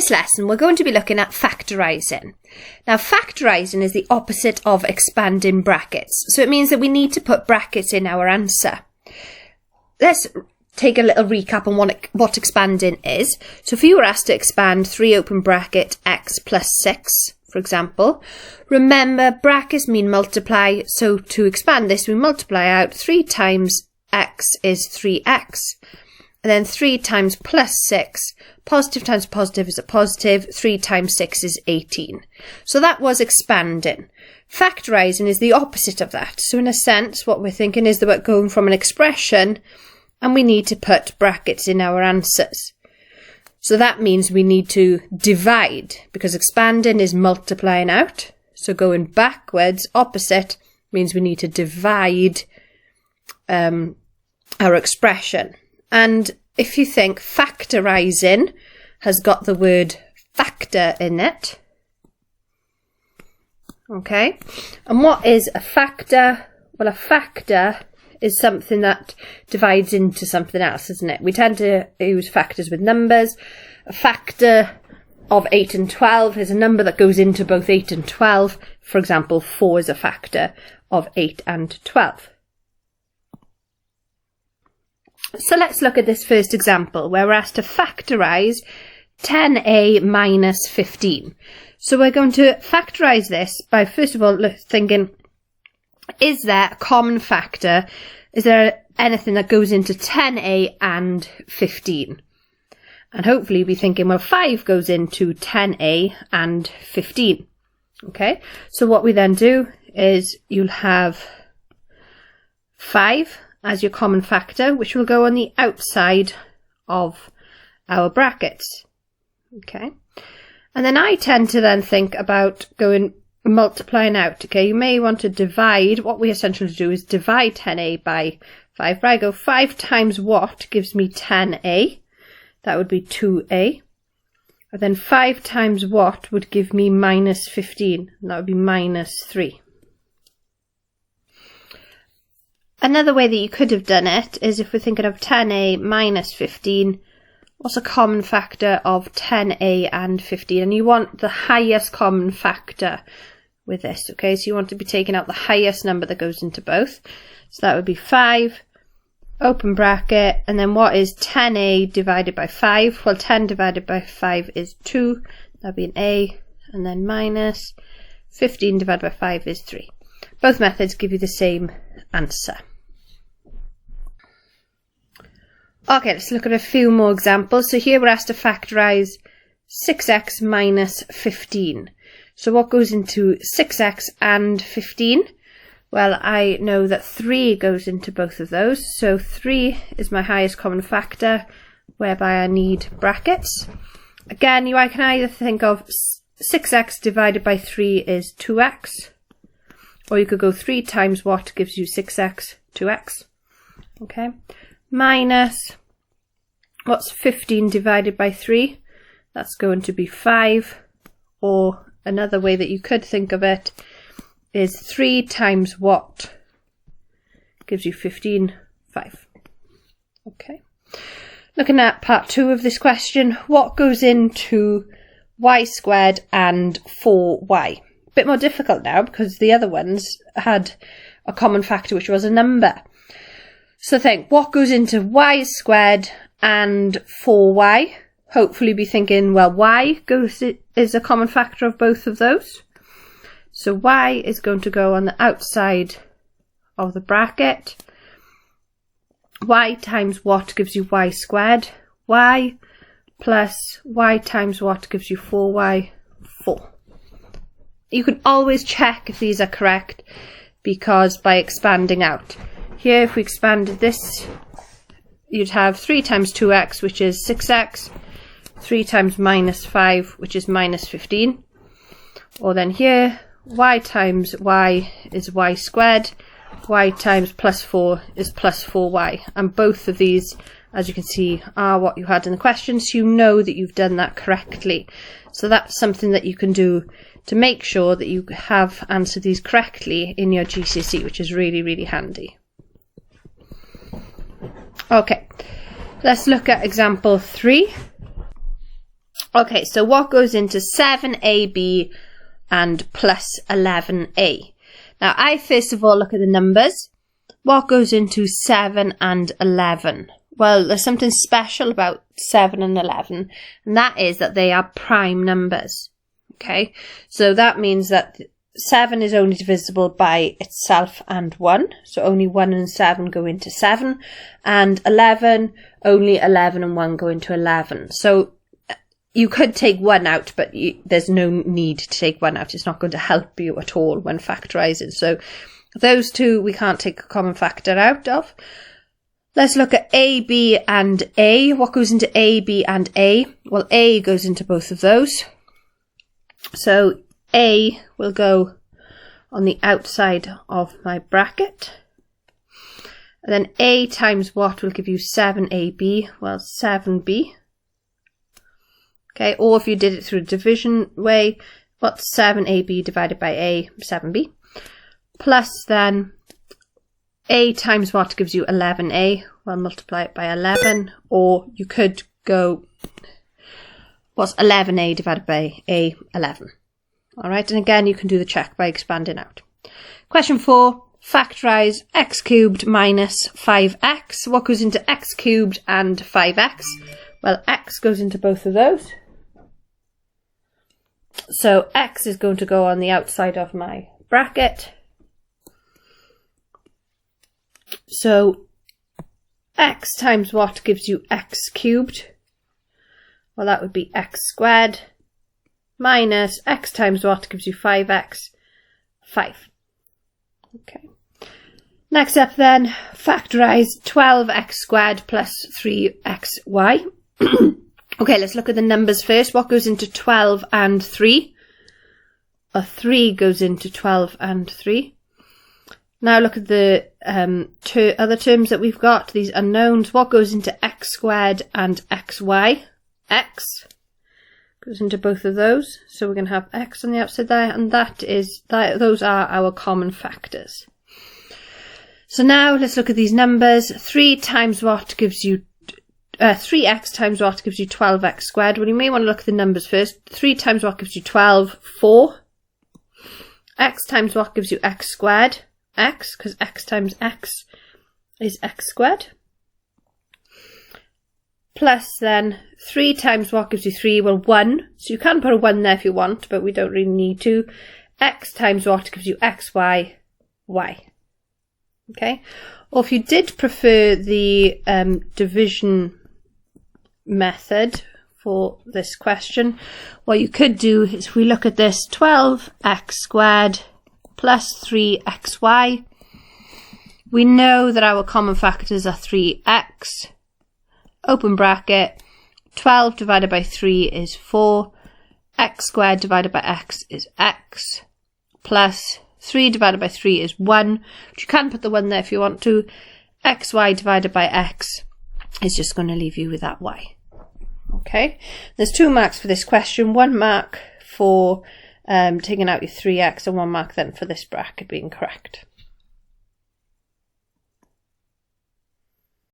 this lesson, we're going to be looking at factorizing. Now, factorizing is the opposite of expanding brackets. So it means that we need to put brackets in our answer. Let's take a little recap on what expanding is. So if you were asked to expand 3 open bracket x plus 6, for example, remember brackets mean multiply. So to expand this, we multiply out 3 times x is 3x. And then 3 times plus 6, positive times positive is a positive, 3 times 6 is 18. So that was expanding. Factorizing is the opposite of that. So in a sense, what we're thinking is that we're going from an expression and we need to put brackets in our answers. So that means we need to divide, because expanding is multiplying out. So going backwards, opposite, means we need to divide our expression. And if you think factorizing has got the word factor in it, okay, and what is a factor? Well, a factor is something that divides into something else, isn't it? We tend to use factors with numbers. A factor of 8 and 12 is a number that goes into both 8 and 12. For example, 4 is a factor of 8 and 12. So let's look at this first example where we're asked to factorize 10a minus 15. So we're going to factorize this by first of all thinking, is there a common factor? Is there anything that goes into 10a and 15? And hopefully be thinking, well, 5 goes into 10a and 15. Okay, so what we then do is you'll have 5 as your common factor, which will go on the outside of our brackets. Okay, and then I tend to then think about going multiplying out. Okay, you may want to divide. What we essentially do is divide 10a by 5. Where I go 5 times what gives me 10a. That would be 2a. And then 5 times what would give me minus 15. And that would be minus 3. Another way that you could have done it is if we're thinking of 10a minus 15, what's a common factor of 10a and 15? And you want the highest common factor with this, okay? So you want to be taking out the highest number that goes into both. So that would be 5, open bracket, and then what is 10a divided by 5? Well, 10 divided by 5 is 2, that would be an a, and then minus 15 divided by 5 is 3. Both methods give you the same answer. Okay, let's look at a few more examples. So here we're asked to factorize 6x minus 15. So what goes into 6x and 15? Well, I know that 3 goes into both of those. So 3 is my highest common factor, whereby I need brackets. Again, I can either think of 6x divided by 3 is 2x, or you could go 3 times what gives you 6x, 2x. Okay, minus, what's 15 divided by 3? That's going to be 5, or another way that you could think of it is 3 times what gives you 15, 5. Okay. Looking at part 2 of this question, what goes into y squared and 4y? A bit more difficult now because the other ones had a common factor which was a number. So think, what goes into y squared and 4y? Hopefully be thinking, well, y is a common factor of both of those. So y is going to go on the outside of the bracket. Y times what gives you y squared? Y plus y times what gives you 4y? 4. You can always check if these are correct because by expanding out. Here, if we expanded this, you'd have 3 times 2x, which is 6x. 3 times minus 5, which is minus 15. Or then here, y times y is y squared. Y times plus 4 is plus 4y. And both of these, as you can see, are what you had in the question. So you know that you've done that correctly. So that's something that you can do to make sure that you have answered these correctly in your GCSE, which is really, really handy. Okay, let's look at example 3. Okay, so what goes into 7ab and plus 11a? Now, I first of all look at the numbers. What goes into 7 and 11? Well, there's something special about 7 and 11, and that is that they are prime numbers. Okay, so that means that 7 is only divisible by itself and 1, so only 1 and 7 go into 7, and 11, only 11 and 1 go into 11. So you could take 1 out, but there's no need to take 1 out. It's not going to help you at all when factorising. So those two we can't take a common factor out of. Let's look at A, B and A. What goes into A, B and A? Well, A goes into both of those. So A will go on the outside of my bracket. And then A times what will give you 7AB? Well, 7B. Okay, or if you did it through a division way, what's 7AB divided by A? 7B. Plus then A times what gives you 11A? Well, multiply it by 11. Or you could go, what's 11A divided by A? 11. Alright, and again, you can do the check by expanding out. Question 4, factorise x cubed minus 5x. What goes into x cubed and 5x? Well, x goes into both of those. So x is going to go on the outside of my bracket. So x times what gives you x cubed? Well, that would be x squared minus x times what gives you 5x? 5. Okay. Next up then, factorise 12x squared plus 3xy. Okay, let's look at the numbers first. What goes into 12 and 3? A 3 goes into 12 and 3. Now look at the other terms that we've got, these unknowns. What goes into x squared and xy? X goes into both of those. So we're going to have x on the outside there, and those are our common factors. So now let's look at these numbers. 3 times what gives you 3x times what gives you 12x squared. Well, you may want to look at the numbers first. 3 times what gives you 12? 4. X times what gives you x squared? X, because x times x is x squared. Plus then 3 times what gives you 3? Well, 1. So you can put a 1 there if you want, but we don't really need to. X times what gives you xy? Y. Okay. Or if you did prefer the division method for this question, what you could do is, if we look at this, 12x squared plus 3xy, we know that our common factors are 3x, open bracket, 12 divided by 3 is 4, x squared divided by x is x, plus 3 divided by 3 is 1, but you can put the 1 there if you want to. Xy divided by x is just going to leave you with that y. Okay, there's 2 marks for this question, 1 mark for taking out your 3x and 1 mark then for this bracket being correct.